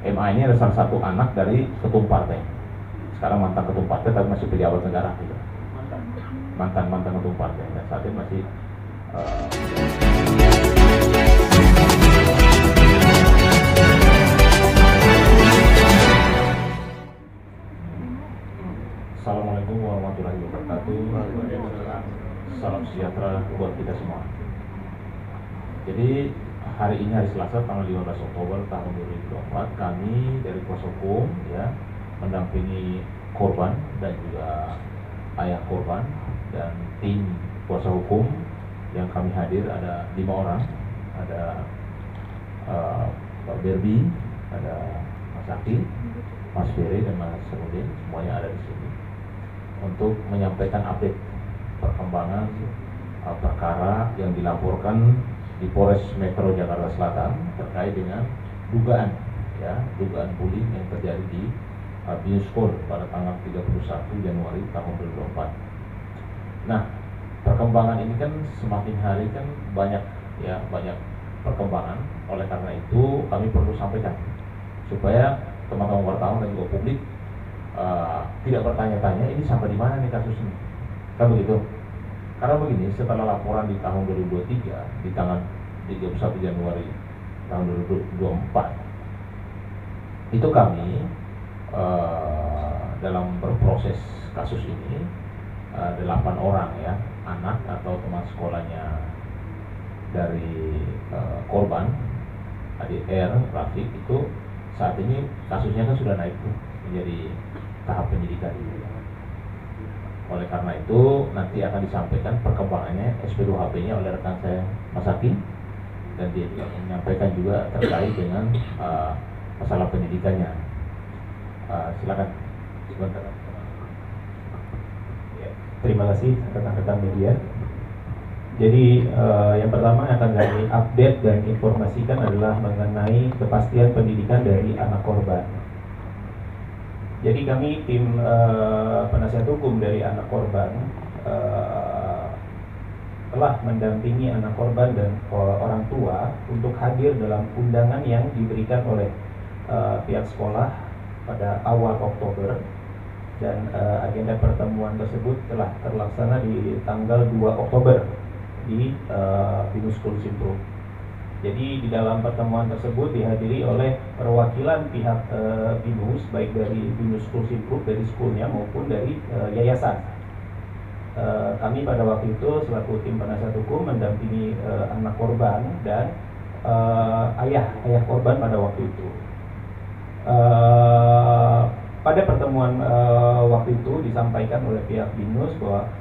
MA ini adalah salah satu anak dari ketum partai. Sekarang mantan ketum partai tapi masih pejabat negara gitu. Mantan ketum partai dan saat ini masih Assalamualaikum warahmatullahi wabarakatuh. Salam sejahtera buat kita semua. Jadi hari ini hari Selasa tanggal 15 Oktober tahun 2024 kami dari kuasa hukum ya mendampingi korban dan juga ayah korban dan tim kuasa hukum yang kami hadir ada 5 orang, ada Pak Berbi, ada Mas Aki, Mas Ferry dan Mas Semudin, semuanya ada di sini untuk menyampaikan update perkembangan perkara yang dilaporkan di Polres Metro Jakarta Selatan terkait dengan dugaan bullying yang terjadi di Binus School pada tanggal 31 Januari tahun 2024. Nah, perkembangan ini kan semakin hari kan banyak perkembangan. Oleh karena itu kami perlu sampaikan supaya teman-teman wartawan dan juga publik tidak bertanya-tanya ini sampai di mana nih kasus ini, kan begitu? Karena begini, setelah laporan di tahun 2023 di tanggal 31 Januari tahun 2024 itu kami dalam berproses kasus ini 8 orang ya anak atau teman sekolahnya dari korban adik R, Rafiq itu saat ini kasusnya kan sudah naik menjadi tahap penyidikan. Oleh karena itu nanti akan disampaikan perkembangannya SP2HP-nya oleh rekan saya Mas Hakim dan dia juga menyampaikan juga terkait dengan masalah penyidikannya. Silakan. Terima kasih rekan-rekan media. Jadi yang pertama yang akan kami update dan informasikan adalah mengenai kepastian pendidikan dari anak korban. Jadi kami tim penasihat hukum dari anak korban telah mendampingi anak korban dan orang tua untuk hadir dalam undangan yang diberikan oleh pihak sekolah pada awal Oktober dan agenda pertemuan tersebut telah terlaksana di tanggal 2 Oktober di Binus School Simpro. Jadi di dalam pertemuan tersebut dihadiri oleh perwakilan pihak Binus, baik dari Binus School Simpro, dari sekolahnya maupun dari yayasan. Kami pada waktu itu selaku tim penasihat hukum mendampingi anak korban dan ayah korban pada waktu itu. Pada pertemuan waktu itu disampaikan oleh pihak Binus bahwa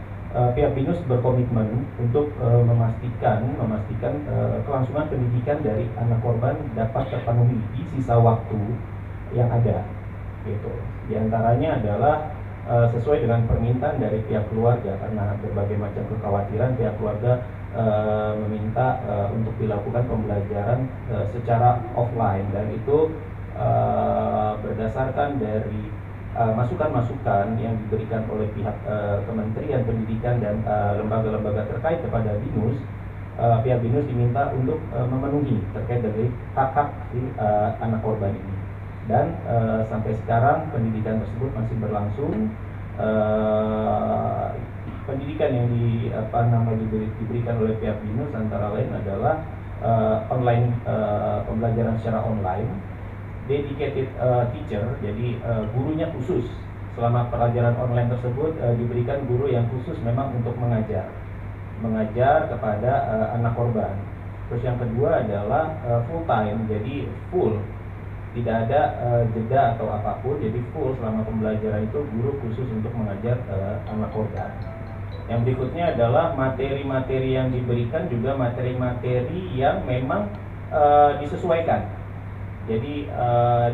pihak Binus berkomitmen untuk memastikan kelangsungan pendidikan dari anak korban dapat terpenuhi di sisa waktu yang ada. Gitu. Di antaranya adalah sesuai dengan permintaan dari pihak keluarga karena berbagai macam kekhawatiran pihak keluarga meminta untuk dilakukan pembelajaran secara offline dan itu berdasarkan dari masukan-masukan yang diberikan oleh pihak Kementerian Pendidikan dan lembaga-lembaga terkait kepada Binus. Pihak Binus diminta untuk memenuhi terkait dari hak-hak anak korban ini. Dan sampai sekarang pendidikan tersebut masih berlangsung. Pendidikan yang diberikan oleh pihak Binus antara lain adalah online, pembelajaran secara online, dedicated teacher, jadi gurunya khusus selama pelajaran online tersebut diberikan guru yang khusus memang untuk mengajar kepada anak korban. Terus yang kedua adalah full time, jadi full, tidak ada jeda atau apapun, jadi full selama pembelajaran itu guru khusus untuk mengajar anak korban. Yang berikutnya adalah materi-materi yang diberikan juga materi-materi yang memang disesuaikan. Jadi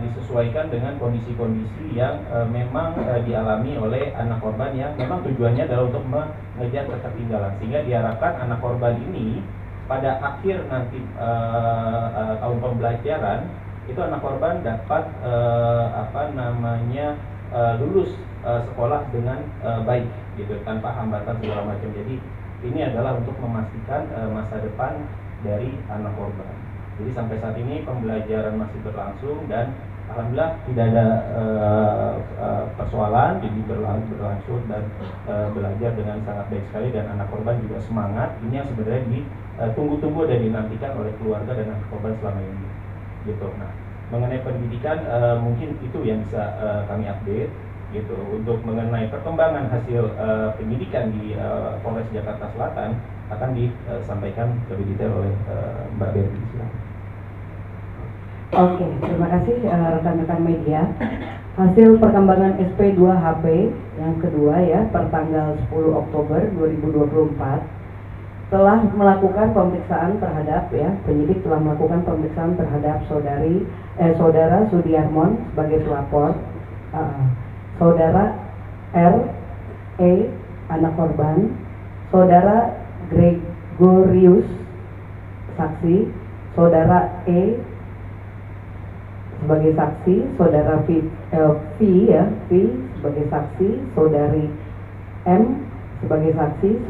disesuaikan dengan kondisi-kondisi yang memang dialami oleh anak korban yang memang tujuannya adalah untuk mengejar ketertinggalan, sehingga diharapkan anak korban ini pada akhir nanti tahun pembelajaran itu anak korban dapat lulus sekolah dengan baik gitu, tanpa hambatan segala macam. Jadi ini adalah untuk memastikan masa depan dari anak korban. Jadi sampai saat ini pembelajaran masih berlangsung dan Alhamdulillah tidak ada persoalan, jadi berlangsung dan belajar dengan sangat baik sekali, dan anak korban juga semangat. Ini yang sebenarnya ditunggu-tunggu dan dinantikan oleh keluarga dan anak korban selama ini gitu. Nah, mengenai pendidikan mungkin itu yang bisa kami update gitu. Untuk mengenai perkembangan hasil penyidikan di Polres Jakarta Selatan akan disampaikan lebih detail oleh Mbak Berdi. Oke, terima kasih rekan-rekan media. Hasil perkembangan SP2HP yang kedua ya, per tanggal 10 Oktober 2024 telah melakukan pemeriksaan terhadap ya, penyidik telah melakukan pemeriksaan terhadap saudara Sudiarmon sebagai pelapor, saudara R, E anak korban, saudara Gregorius saksi, saudara E sebagai saksi, saudara V sebagai saksi, saudari M sebagai saksi,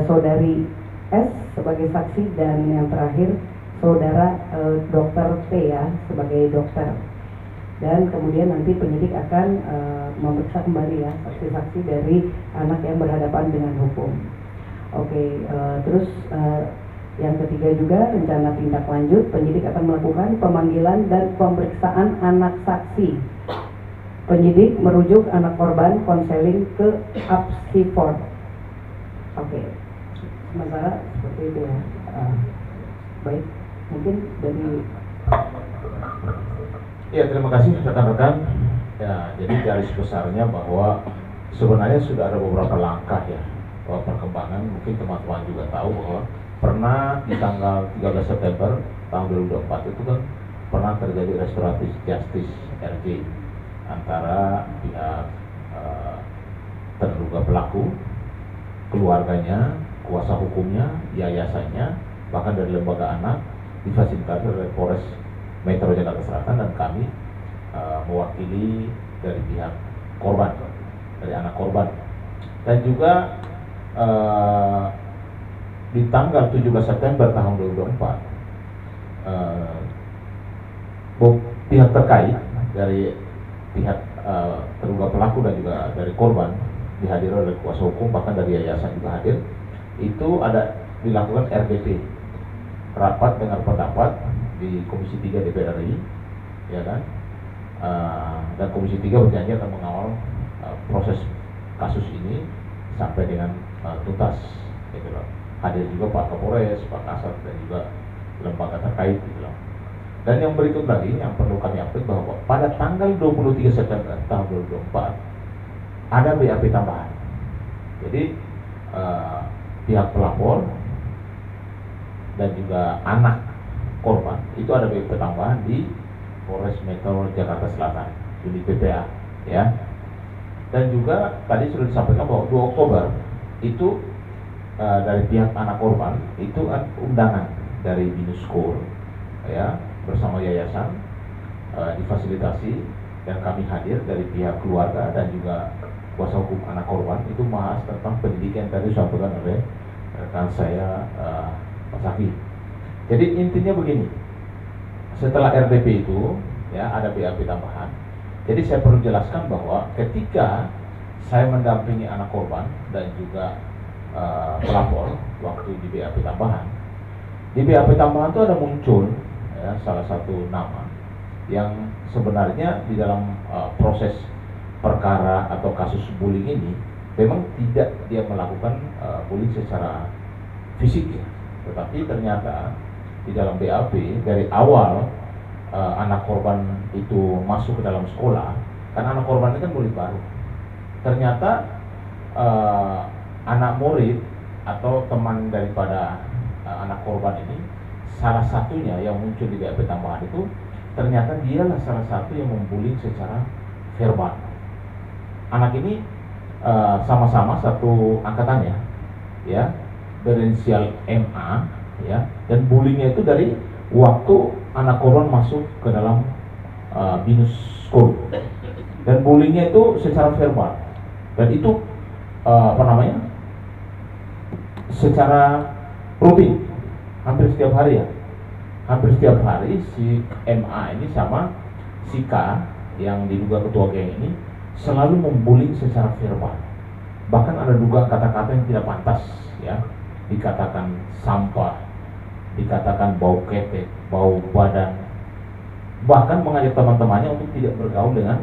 saudari S sebagai saksi, dan yang terakhir saudara dokter T ya sebagai dokter. Dan kemudian nanti penyidik akan memeriksa kembali ya saksi-saksi dari anak yang berhadapan dengan hukum. Oke, terus yang ketiga juga rencana tindak lanjut, penyidik akan melakukan pemanggilan dan pemeriksaan anak saksi. Penyidik merujuk anak korban konseling ke Apsifor. Oke, sementara seperti itu ya. Baik, mungkin dari. Ya, terima kasih rekan-rekan. Ya, jadi garis besarnya bahwa sebenarnya sudah ada beberapa langkah ya bahwa perkembangan. Mungkin teman-teman juga tahu bahwa pernah di tanggal 13 September tahun 2024 itu kan pernah terjadi restoratif justice RJ antara pihak terduga pelaku, keluarganya, kuasa hukumnya, yayasannya, bahkan dari lembaga anak difasilitasi oleh Polres Metro Jakarta Selatan, dan kami mewakili dari pihak korban, dari anak korban. Dan juga di tanggal 17 September tahun 2024 pihak terkait dari pihak terduga pelaku dan juga dari korban dihadiri oleh kuasa hukum, bahkan dari yayasan juga hadir. Itu ada dilakukan RDP, rapat dengar pendapat di Komisi 3 DPR RI, ya kan? Dan Komisi 3 berjanji akan mengawal proses kasus ini sampai dengan tuntas, gitu loh. Hadir juga Pak Kapolres, Pak Kasat, dan juga lembaga terkait, gitu loh. Dan yang berikut lagi yang perlu kami update bahwa pada tanggal 23 September tahun 2024 ada BAP tambahan. Jadi pihak pelapor dan juga anak korban itu ada BAP tambahan di Polres Metro Jakarta Selatan, unit PPA, ya. Dan juga tadi sudah disampaikan bahwa 2 Oktober itu dari pihak anak korban itu kan undangan dari Binuskur ya bersama yayasan difasilitasi, dan kami hadir dari pihak keluarga dan juga kuasa hukum anak korban itu bahas tentang pendidikan tadi disampaikan oleh rekan saya Pak Saki. Jadi intinya begini, setelah RDP itu ya ada BAP tambahan. Jadi saya perlu jelaskan bahwa ketika saya mendampingi anak korban dan juga pelapor waktu di BAP tambahan, di BAP tambahan itu ada muncul ya, salah satu nama yang sebenarnya di dalam proses perkara atau kasus bullying ini memang tidak dia melakukan bullying secara fisik ya, tetapi ternyata di dalam BAP dari awal anak korban itu masuk ke dalam sekolah, karena anak korban ini kan murid baru, ternyata anak murid atau teman daripada anak korban ini, salah satunya yang muncul di BAP tambahan itu ternyata dialah salah satu yang membuli secara verbal. Anak ini sama-sama satu angkatan ya, berensial MA ya, dan bullyingnya itu dari waktu anak korban masuk ke dalam Binus School, dan bullyingnya itu secara verbal, dan itu secara rutin, hampir setiap hari ya, hampir setiap hari si MA ini sama si K yang diduga ketua geng ini selalu membuli secara verbal. Bahkan ada dugaan kata-kata yang tidak pantas, ya, dikatakan sampah, dikatakan bau ketek, bau badan, bahkan mengajak teman-temannya untuk tidak bergaul dengan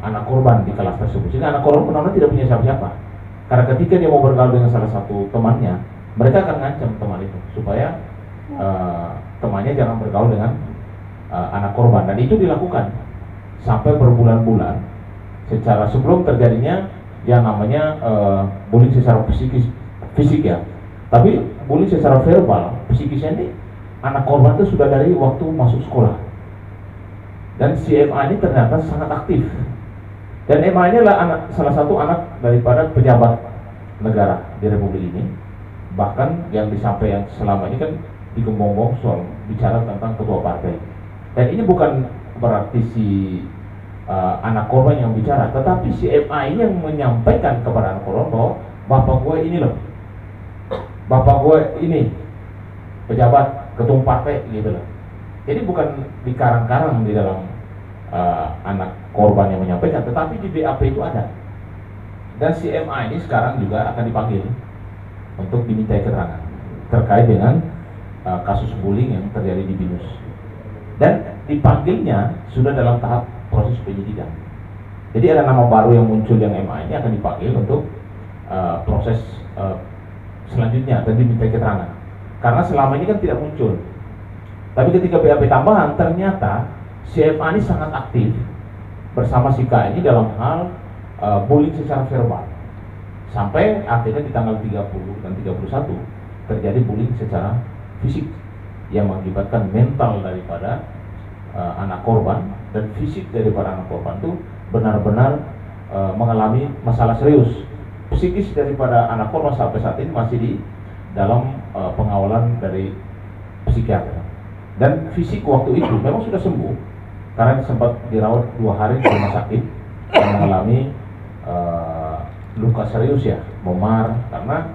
anak korban di kelas tersebut. Sehingga anak korban benar-benar tidak punya siapa-siapa. Karena ketika dia mau bergaul dengan salah satu temannya, mereka akan ngancam teman itu supaya temannya jangan bergaul dengan anak korban. Dan itu dilakukan sampai berbulan-bulan secara sebelum terjadinya yang namanya bullying secara fisik ya. Tapi bullying secara verbal, psikisnya ini anak korban itu sudah dari waktu masuk sekolah. Dan si MA ini ternyata sangat aktif. Dan MA ini adalah salah satu anak daripada pejabat negara di Republik ini. Bahkan yang disampaikan selama ini kan digembong-gembong soal bicara tentang ketua partai. Dan ini bukan berarti si anak korban yang bicara, tetapi si MA ini yang menyampaikan kepada anak korban bahwa bapak gue ini loh, bapak gue ini pejabat ketua partai gitu loh. Jadi bukan dikarang-karang di dalam anak korban yang menyampaikan, tetapi di BAP itu ada. Dan si MA ini sekarang juga akan dipanggil untuk dimintai keterangan terkait dengan kasus bullying yang terjadi di BINUS. Dan dipanggilnya sudah dalam tahap proses penyidikan. Jadi ada nama baru yang muncul yang MA ini akan dipanggil untuk proses selanjutnya dan dimintai keterangan. Karena selama ini kan tidak muncul. Tapi ketika BAP tambahan ternyata si MA ini sangat aktif bersama si K ini dalam hal bullying secara verbal. Sampai akhirnya di tanggal 30 dan 31 terjadi bullying secara fisik yang mengakibatkan mental daripada anak korban dan fisik daripada anak korban itu benar-benar mengalami masalah serius. Psikis daripada anak korban sampai saat ini masih di dalam pengawalan dari psikiater. Dan fisik waktu itu memang sudah sembuh karena sempat dirawat 2 hari di rumah sakit dan mengalami luka serius ya, memar, karena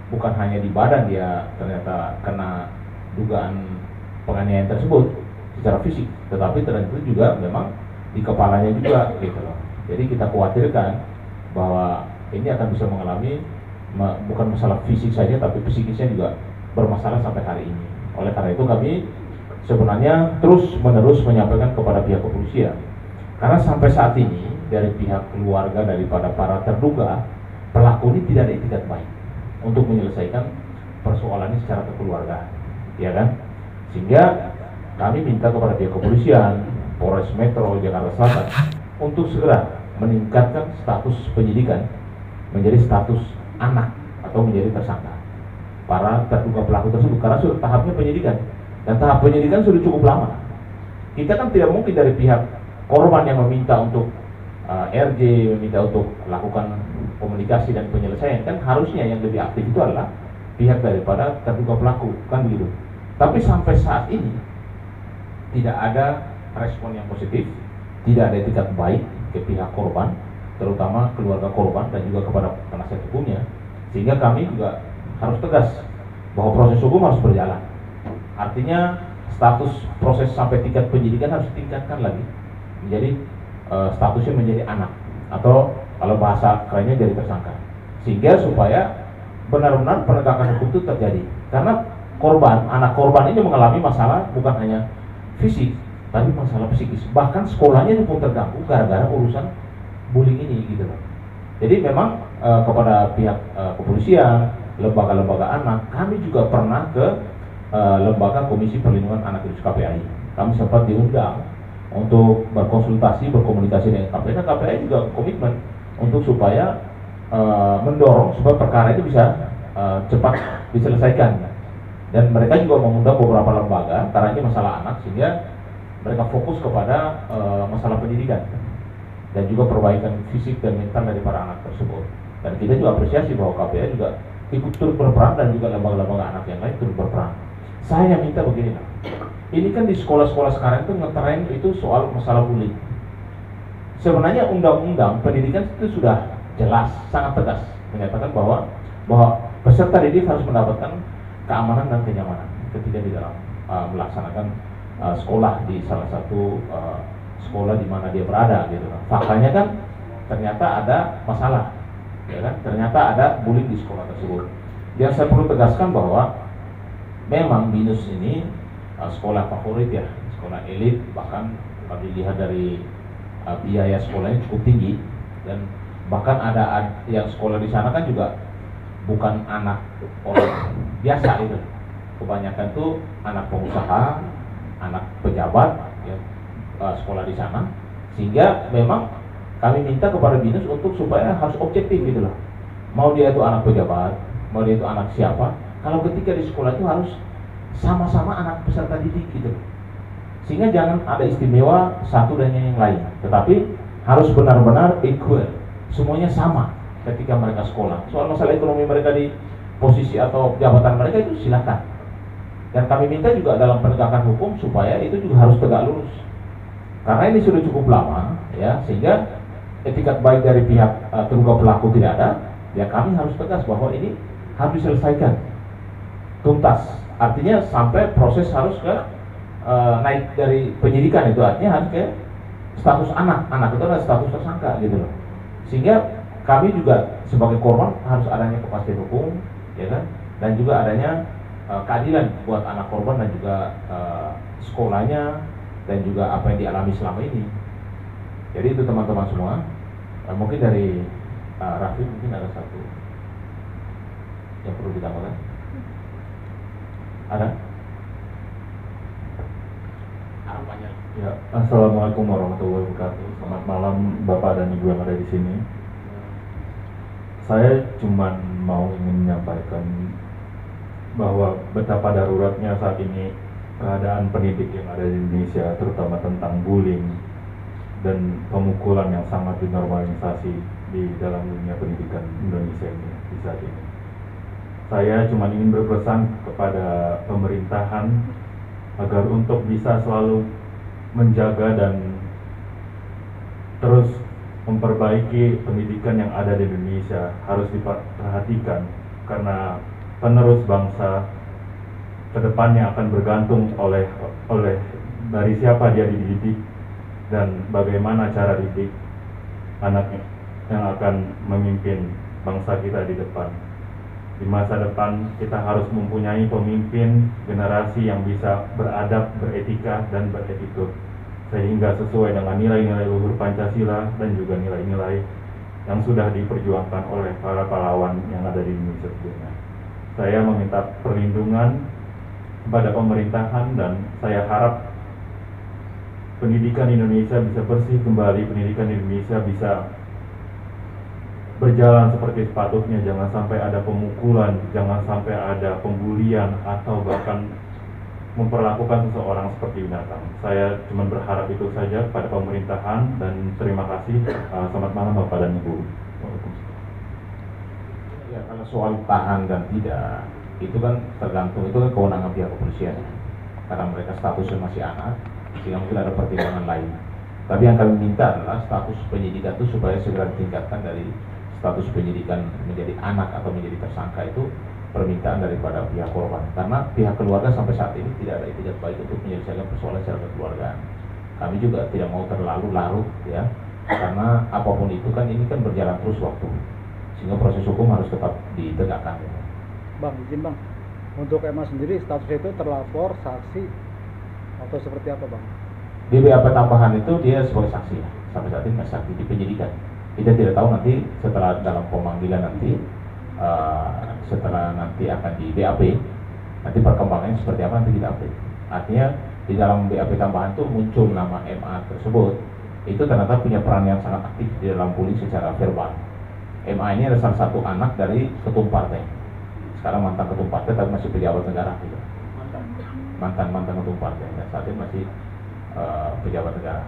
bukan hanya di badan dia ternyata kena dugaan penganiayaan tersebut secara fisik, tetapi ternyata juga memang di kepalanya juga gitu loh. Jadi kita khawatirkan bahwa ini akan bisa mengalami bukan masalah fisik saja tapi psikisnya juga bermasalah sampai hari ini. Oleh karena itu kami sebenarnya terus-menerus menyampaikan kepada pihak kepolisian, karena sampai saat ini dari pihak keluarga daripada para terduga pelaku ini tidak ada itikat baik untuk menyelesaikan persoalan ini secara kekeluargaan, ya kan? Sehingga kami minta kepada pihak kepolisian, Polres Metro Jakarta Selatan untuk segera meningkatkan status penyidikan menjadi status anak atau menjadi tersangka para terduga pelaku tersebut, karena sudah tahapnya penyidikan dan tahap penyidikan sudah cukup lama. Kita kan tidak mungkin dari pihak korban yang meminta untuk RJ, meminta untuk lakukan komunikasi dan penyelesaian, kan harusnya yang lebih aktif itu adalah pihak daripada terduga pelaku, kan begitu. Tapi sampai saat ini tidak ada respon yang positif, tidak ada etikat baik ke pihak korban, terutama keluarga korban dan juga kepada penasihat hukumnya, sehingga kami juga harus tegas bahwa proses hukum harus berjalan. Artinya status proses sampai tingkat penyidikan harus ditingkatkan lagi menjadi statusnya menjadi anak, atau kalau bahasa kerennya jadi tersangka, sehingga supaya benar-benar penegakan hukum itu terjadi. Karena korban, anak korban ini mengalami masalah bukan hanya fisik tapi masalah psikis, bahkan sekolahnya pun terganggu gara-gara urusan bullying ini gitu loh. Jadi memang kepada pihak kepolisian, lembaga-lembaga anak, kami juga pernah ke lembaga Komisi Perlindungan Anak di KPAI. Kami sempat diundang untuk berkonsultasi, berkomunikasi dengan KPAI, dan KPAI juga komitmen untuk supaya mendorong supaya perkara ini bisa cepat diselesaikan. Dan mereka juga mengundang beberapa lembaga karena ini masalah anak, sehingga mereka fokus kepada masalah pendidikan dan juga perbaikan fisik dan mental dari para anak tersebut. Dan kita juga apresiasi bahwa KPAI juga ikut turut berperan dan juga lembaga-lembaga anak yang lain turut berperan. Saya minta begini, ini kan di sekolah-sekolah sekarang itu ngetren itu soal masalah bullying. Sebenarnya undang-undang pendidikan itu sudah jelas, sangat tegas menyatakan bahwa peserta didik harus mendapatkan keamanan dan kenyamanan ketika di dalam melaksanakan sekolah di salah satu sekolah di mana dia berada gitu. Faktanya kan ternyata ada masalah, ya kan? Ternyata ada bullying di sekolah tersebut. Yang saya perlu tegaskan bahwa memang BINUS ini sekolah favorit ya, sekolah elit, bahkan kalau dilihat dari biaya sekolahnya cukup tinggi, dan bahkan ada yang sekolah di sana kan juga bukan anak orang biasa itu, kebanyakan tuh anak pengusaha, anak pejabat ya, sekolah di sana, sehingga memang kami minta kepada BINUS untuk supaya harus objektif gitu loh, mau dia itu anak pejabat, mau dia itu anak siapa, kalau ketika di sekolah itu harus sama-sama anak peserta didik gitu, sehingga jangan ada istimewa satu dan yang lain, tetapi harus benar-benar equal, semuanya sama ketika mereka sekolah. Soal masalah ekonomi mereka di posisi atau jabatan mereka itu silakan, dan kami minta juga dalam penegakan hukum supaya itu juga harus tegak lurus, karena ini sudah cukup lama ya, sehingga etikat baik dari pihak terduga pelaku tidak ada, ya kami harus tegas bahwa ini harus diselesaikan tuntas. Artinya sampai proses harus ke naik dari penyidikan, itu artinya harus ke status anak itu adalah status tersangka gitu loh, sehingga kami juga sebagai korban harus adanya kepastian hukum ya kan, dan juga adanya keadilan buat anak korban dan juga sekolahnya dan juga apa yang dialami selama ini. Jadi itu teman-teman semua. Mungkin dari Raffi mungkin ada satu yang perlu ditambahkan. Ada? Harapannya. Ya, assalamualaikum warahmatullahi wabarakatuh. Selamat malam Bapak dan Ibu yang ada di sini. Saya cuma mau ingin menyampaikan bahwa betapa daruratnya saat ini keadaan pendidik yang ada di Indonesia, terutama tentang bullying dan pemukulan yang sangat dinormalisasi di dalam dunia pendidikan Indonesia ini di saat ini. Saya cuma ingin berpesan kepada pemerintahan agar untuk bisa selalu menjaga dan terus memperbaiki pendidikan yang ada di Indonesia, harus diperhatikan, karena penerus bangsa kedepannya akan bergantung oleh dari siapa dia dididik dan bagaimana cara didik anaknya yang akan memimpin bangsa kita di depan. Di masa depan kita harus mempunyai pemimpin generasi yang bisa beradab, beretika, dan beretitude, sehingga sesuai dengan nilai-nilai luhur Pancasila dan juga nilai-nilai yang sudah diperjuangkan oleh para pahlawan yang ada di Indonesia sebelumnya. Saya meminta perlindungan kepada pemerintahan, dan saya harap pendidikan Indonesia bisa bersih kembali, pendidikan Indonesia bisa berjalan seperti sepatutnya. Jangan sampai ada pemukulan, jangan sampai ada pembulian, atau bahkan memperlakukan seseorang seperti binatang. Saya cuma berharap itu saja pada pemerintahan, dan terima kasih. Selamat malam Bapak dan Ibu. Ya, kalau soal tahan dan tidak, itu kan tergantung, itu kan kewenangan pihak kepolisian, karena mereka statusnya masih anak, sehingga mungkin ada pertimbangan lain. Tapi yang kami minta adalah status penyidikan itu supaya segera ditingkatkan dari status penyidikan menjadi anak atau menjadi tersangka. Itu permintaan daripada pihak korban, karena pihak keluarga sampai saat ini tidak ada itikat baik untuk menyelesaikan persoalan secara kekeluargaan. Kami juga tidak mau terlalu larut ya, karena apapun itu kan ini kan berjalan terus waktu, sehingga proses hukum harus tetap ditegakkan. Bang, izin Bang, untuk Emma sendiri statusnya itu terlapor, saksi, atau seperti apa Bang? Di BAP tambahan itu dia sebagai saksi ya, sampai saat ini masih saksi di penyidikan. Kita tidak tahu nanti setelah dalam pemanggilan nanti, setelah nanti akan di BAP, nanti perkembangannya seperti apa nanti kita update. Artinya di dalam BAP tambahan itu muncul nama MA tersebut, itu ternyata punya peran yang sangat aktif di dalam bullying secara verbal. MA ini adalah salah satu anak dari ketum partai, sekarang mantan ketum partai tapi masih pejabat negara gitu. Mantan ketum partai dan saat ini masih pejabat negara.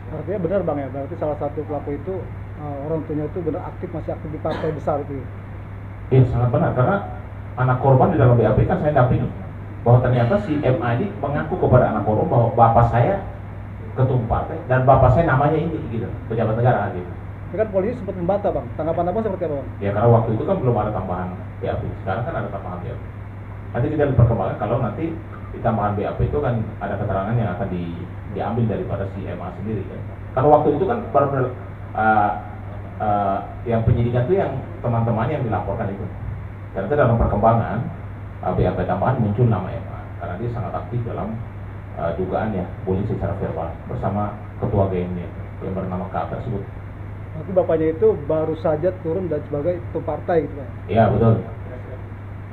Artinya benar Bang ya, berarti salah satu pelaku itu orang tuanya itu benar aktif, masih aktif di partai besar itu. Iya sangat benar, karena anak korban di dalam BAP kan saya dampingi bahwa ternyata si MA ini mengaku kepada anak korban bahwa bapak saya ketum partai dan bapak saya namanya ini gitu, pejabat negara gitu. Ini kan polisi sempat membantah Bang, tanggapan Abang seperti apa Bang? Ya karena waktu itu kan belum ada tambahan BAP, sekarang kan ada tambahan BAP. Nanti kita perkembangan kalau nanti di tambahan BAP itu kan ada keterangan yang akan diambil daripada si MA sendiri kan. Karena waktu itu kan baru yang penyidikan itu yang teman-teman yang dilaporkan itu. Ternyata dalam perkembangan BAP tambahan muncul nama MA karena dia sangat aktif dalam dugaan ya bullying secara verbal bersama ketua gengnya yang bernama K tersebut. Nanti bapaknya itu baru saja turun dan sebagai ketua partai gitu Pak. Iya betul.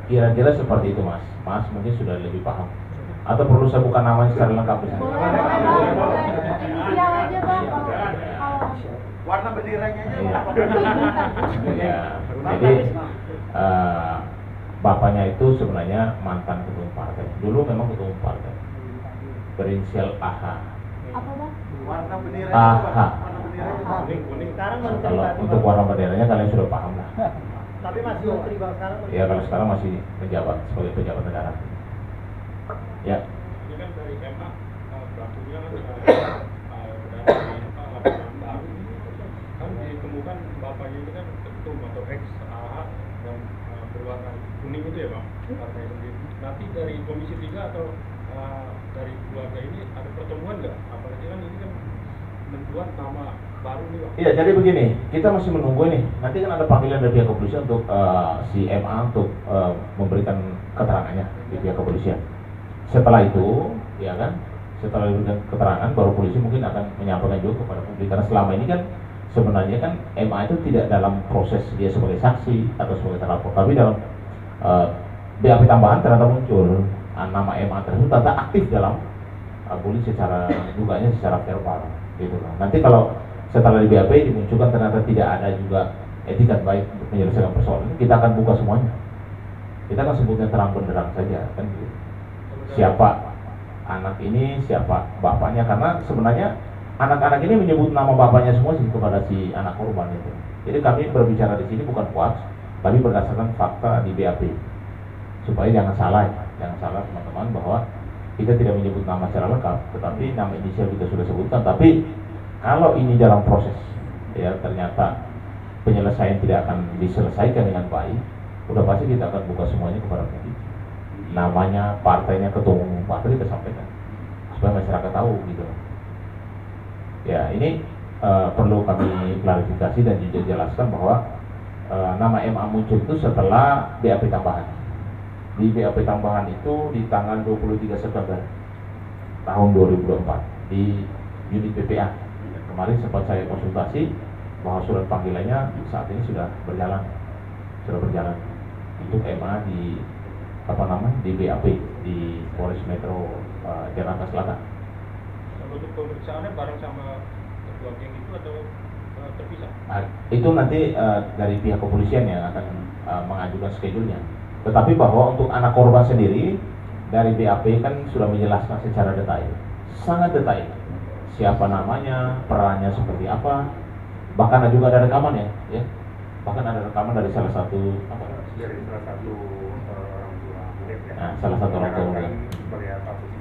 Kira-kira seperti itu Mas. Mas mungkin sudah lebih paham. Atau perlu saya buka namanya secara lengkap di sini? Inisial aja Bang. Warna benderanya aja. Iya. Jadi bapaknya itu sebenarnya mantan ketua partai. Dulu memang ketua partai. Berinisial AH. Apa Bang? Warna benderanya. AH. Kuning. Sekarang Kalau untuk warna benderanya kalian sudah paham lah. Tapi masih menteri Bang sekarang. Ya kalau sekarang masih menjabat sebagai pejabat negara. Ya. Ini kan dari MA pelakunya kan kan ditemukan bapaknya itu kan ketum atau ex AH dan berwarna kuning itu ya Bang partai sendiri. Nanti dari Komisi 3 atau dari keluarga ini ada pertemuan nggak? Apalagi kan ini kan menentukan nama baru nih Bang. Iya, jadi begini, kita masih menunggu ini. Nanti kan ada panggilan dari pihak kepolisian untuk si MA untuk memberikan keterangannya di pihak kepolisian. Setelah itu, ya kan, setelah diberikan keterangan, baru polisi mungkin akan menyampaikan juga kepada publik. Karena selama ini kan sebenarnya kan MA itu tidak dalam proses dia sebagai saksi atau sebagai terlapor, tapi dalam BAP tambahan ternyata muncul nama MA tersebut ternyata aktif dalam bullying secara dugaannya secara verbal, gitu kan. Nanti kalau setelah di BAP dimunculkan ternyata tidak ada juga etikat baik untuk menyelesaikan persoalan ini, kita akan buka semuanya. Kita akan sebutnya terang benderang saja, kan gitu. Siapa anak ini, siapa bapaknya, karena sebenarnya anak-anak ini menyebut nama bapaknya semua sih kepada si anak korban itu. Jadi kami berbicara di sini bukan hoax, tapi berdasarkan fakta di BAP. Supaya jangan salah teman-teman bahwa kita tidak menyebut nama secara lengkap, tetapi nama inisial kita sudah sebutkan. Tapi kalau ini dalam proses, ya ternyata penyelesaian tidak akan diselesaikan dengan baik, udah pasti kita akan buka semuanya kepada publik. Namanya, partainya, ketua umum partai kita sampaikan supaya masyarakat tahu gitu. Ya ini perlu kami klarifikasi dan juga jelaskan bahwa nama MA muncul itu setelah BAP tambahan. Di BAP tambahan itu di tanggal 23 September tahun 2024 di unit PPA. Kemarin sempat saya konsultasi bahwa surat panggilannya saat ini sudah berjalan untuk MA di di BAP di Polres Metro Jakarta Selatan. Untuk pemeriksaannya bareng sama ketua geng itu atau terpisah? Itu nanti dari pihak kepolisian yang akan mengajukan schedule-nya. Tetapi bahwa untuk anak korban sendiri dari BAP kan sudah menjelaskan secara detail, sangat detail. Siapa namanya, perannya seperti apa, bahkan juga ada rekaman ya. Bahkan ada rekaman dari salah satu Dari salah satu orang tua murid ya. Nah, salah satu orang tua murid. Sebagai apa posisi?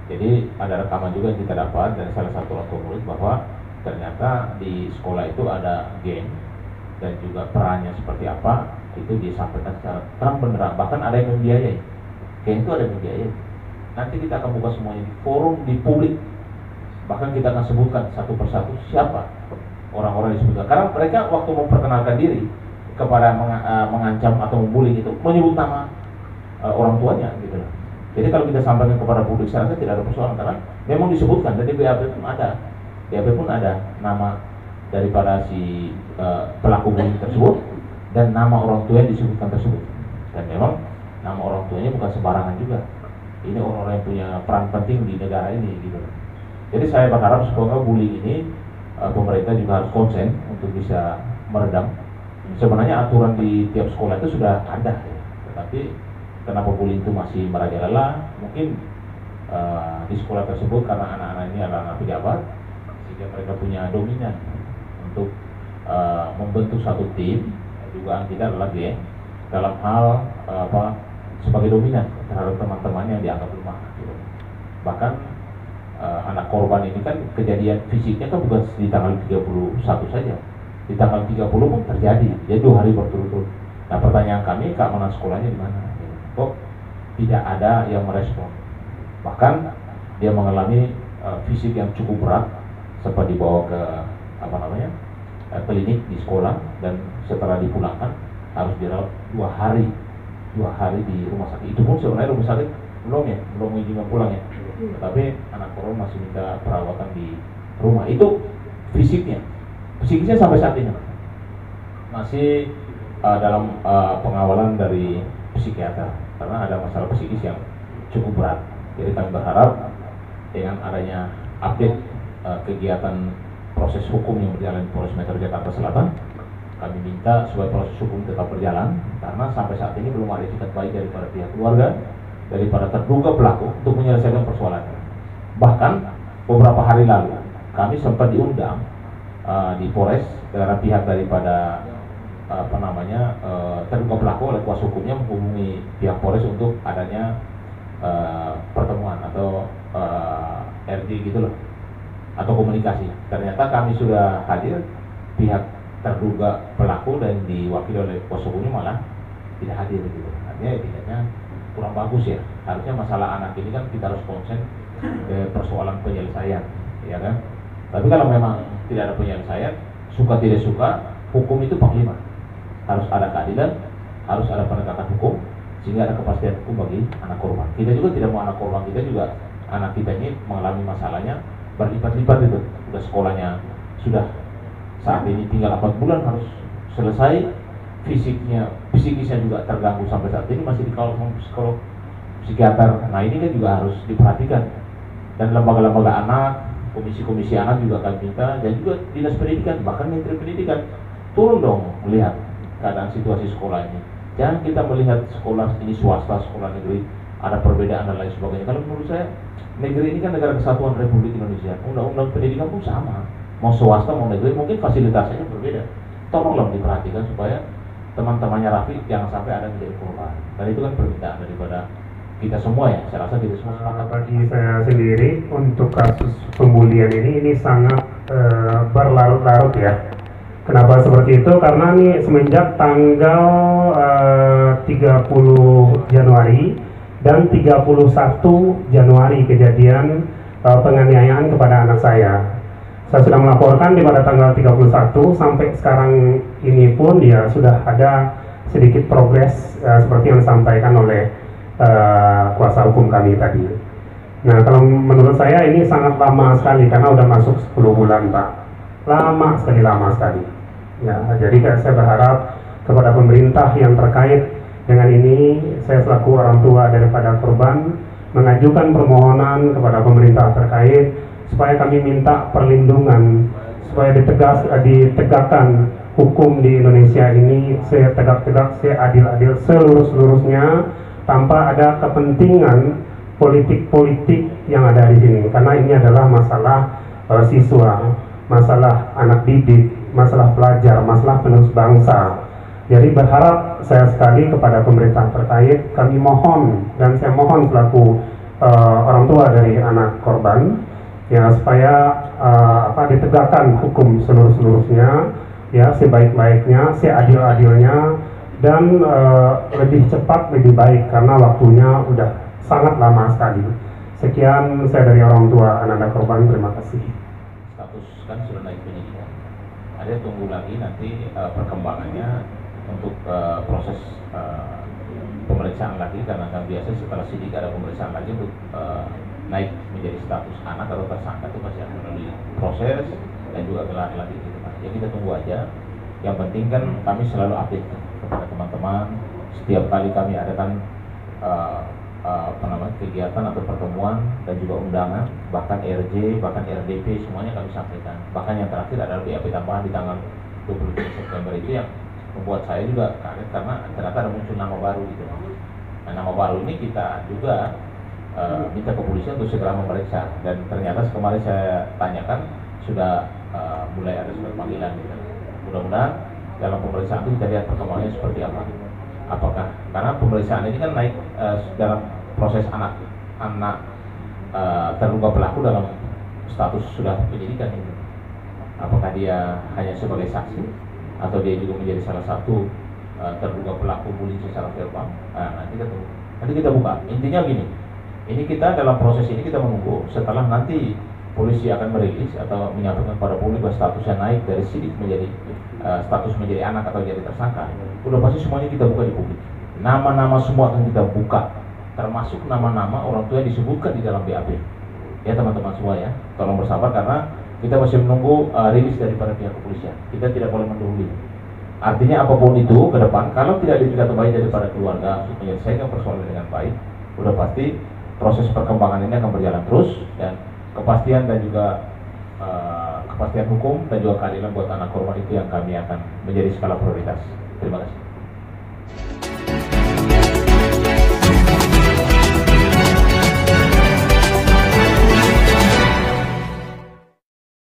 Jadi ada rekaman juga yang kita dapat dari salah satu orang tua murid bahwa ternyata di sekolah itu ada geng dan juga perannya seperti apa itu disampaikan secara terang benderang, bahkan ada yang membiayai. Geng itu ada yang membiayai. Nanti kita akan buka semuanya di forum, di publik. Bahkan kita akan sebutkan satu persatu siapa orang-orang yang disebutkan. Karena mereka waktu memperkenalkan diri kepada mengancam atau membuli itu menyebut nama orang tuanya gitu loh. Jadi kalau kita sampaikan kepada publik saya rasa tidak ada persoalan karena memang disebutkan dari BAP pun ada. BAP pun ada nama daripada si pelaku bullying tersebut dan nama orang tua yang disebutkan tersebut. Dan memang nama orang tuanya bukan sembarangan juga. Ini orang-orang yang punya peran penting di negara ini gitu loh. Jadi saya berharap semoga bullying ini pemerintah juga harus konsen untuk bisa meredam. Sebenarnya aturan di tiap sekolah itu sudah ada ya. Tetapi kenapa bullying itu masih merajalela? Mungkin di sekolah tersebut karena anak-anak ini adalah anak pejabat sehingga mereka punya dominan untuk membentuk satu tim. Dugaan kita adalah dia dalam hal sebagai dominan terhadap teman-teman yang dianggap lemah gitu. Bahkan anak korban ini kan kejadian fisiknya kan bukan di tanggal 31 saja, di tanggal 30 pun terjadi, jadi 2 hari berturut-turut. Nah pertanyaan kami, keamanan sekolahnya di mana? Kok tidak ada yang merespon? Bahkan dia mengalami fisik yang cukup berat, sempat dibawa ke klinik di sekolah, dan setelah dipulangkan harus dirawat 2 hari di rumah sakit. Itu pun sebenarnya rumah sakit belum izinkan pulang ya, tetapi anak korban masih minta perawatan di rumah. Itu fisiknya. Psikisnya sampai saat ini masih dalam pengawalan dari psikiater karena ada masalah psikis yang cukup berat. Jadi kami berharap dengan adanya update kegiatan proses hukum yang berjalan di Polres Metro Jakarta Selatan, kami minta supaya proses hukum tetap berjalan karena sampai saat ini belum ada itikat baik daripada pihak keluarga, daripada terduga pelaku untuk menyelesaikan persoalannya. Bahkan beberapa hari lalu kami sempat diundang di Polres karena pihak daripada terduga pelaku oleh kuasa hukumnya menghubungi pihak Polres untuk adanya pertemuan atau RT gitu loh, atau komunikasi. Ternyata kami sudah hadir, pihak terduga pelaku dan diwakili oleh kuasa hukumnya malah tidak hadir gitu. Artinya etikanya kurang bagus ya. Harusnya masalah anak ini kan kita harus konsen ke persoalan penyelesaian, ya kan? Tapi kalau memang tidak ada penyelesaian, suka tidak suka, hukum itu panglima. Harus ada keadilan, harus ada penegakan hukum, sehingga ada kepastian hukum bagi anak korban. Kita juga tidak mau anak korban kita juga, anak kita ini mengalami masalahnya berlipat-lipat itu. Udah sekolahnya sudah saat ini tinggal 4 bulan harus selesai, psikisnya juga terganggu sampai saat ini masih dikawal sama psikolog, psikiater. Nah ini kan juga harus diperhatikan. Dan lembaga-lembaga anak, komisi-komisi anak juga kami minta, dan juga dinas pendidikan, bahkan menteri pendidikan turun dong melihat keadaan situasi sekolah ini. Jangan kita melihat sekolah ini swasta, sekolah negeri ada perbedaan dan lain sebagainya. Kalau menurut saya negeri ini kan negara kesatuan Republik Indonesia, undang-undang pendidikan pun sama, mau swasta mau negeri mungkin fasilitasnya berbeda. Tolonglah diperhatikan supaya teman-temannya Rafi jangan sampai ada menjadi korban. Dan itu kan permintaan daripada kita semua ya. Saya rasa kita semua sepakat. Bagi saya sendiri untuk kasus pembulian ini sangat berlarut-larut ya. Kenapa seperti itu? Karena nih semenjak tanggal 30 Januari dan 31 Januari kejadian penganiayaan kepada anak saya. Saya sudah melaporkan di pada tanggal 31, sampai sekarang ini pun ya sudah ada sedikit progres seperti yang disampaikan oleh kuasa hukum kami tadi. Nah, kalau menurut saya ini sangat lama sekali karena udah masuk 10 bulan, Pak. Lama sekali. Ya, jadi saya berharap kepada pemerintah yang terkait dengan ini, saya selaku orang tua daripada korban mengajukan permohonan kepada pemerintah terkait supaya kami minta perlindungan, supaya ditegakkan hukum di Indonesia ini setegak-tegak, seadil-adil, seluruh-seluruhnya, tanpa ada kepentingan politik-politik yang ada di sini. Karena ini adalah masalah siswa, masalah anak didik, masalah pelajar, masalah penerus bangsa. Jadi berharap saya sekali kepada pemerintah terkait, kami mohon dan saya mohon selaku orang tua dari anak korban ya supaya ditegakkan hukum seluruhnya ya, sebaik-baiknya, seadil-adilnya, dan lebih cepat lebih baik karena waktunya udah sangat lama sekali. Sekian saya dari orang tua anak korban, terima kasih. Status kan sudah naik penyidikan. Ada tunggu lagi nanti perkembangannya untuk proses pemeriksaan lagi, karena kan biasa setelah sidik ada pemeriksaan lagi untuk naik menjadi status anak atau tersangka, itu masih akan melalui proses dan juga gelar lagi gitu kan. Ya kita tunggu aja. Yang penting kan kami selalu update kepada teman-teman setiap kali kami adakan kegiatan atau pertemuan dan juga undangan, bahkan RJ, bahkan RDP, semuanya kami sampaikan. Bahkan yang terakhir adalah BAP tambahan di tanggal 27 September itu yang membuat saya juga kaget karena ternyata ada muncul nama baru gitu. Nah, nama baru ini kita juga minta kepolisian untuk segera memeriksa, dan ternyata kemarin saya tanyakan sudah mulai ada surat panggilan gitu. Mudah-mudahan dalam pemeriksaan itu kita lihat perkembangannya seperti apa. Apakah karena pemeriksaan ini kan naik dalam proses anak terduga pelaku dalam status sudah penyidikan ini. Apakah dia hanya sebagai saksi atau dia juga menjadi salah satu terduga pelaku bullying secara verbal? Nanti kita buka. Intinya gini, Ini kita dalam proses ini kita menunggu setelah nanti polisi akan merilis atau menyampaikan pada publik bahwa statusnya naik dari sidik menjadi status menjadi anak atau jadi tersangka. Udah pasti semuanya kita buka di publik. Nama-nama semua akan kita buka, termasuk nama-nama orang tua yang disebutkan di dalam BAP. Ya teman-teman semua ya, tolong bersabar karena kita masih menunggu rilis daripada pihak kepolisian. Kita tidak boleh mendahului. Artinya apapun itu ke depan, kalau tidak dilihat baik daripada keluarga untuk menyelesaikan persoalan dengan baik, udah pasti proses perkembangan ini akan berjalan terus dan kepastian dan juga kepastian hukum dan juga keadilan buat anak korban itu yang kami akan menjadi skala prioritas. Terima kasih.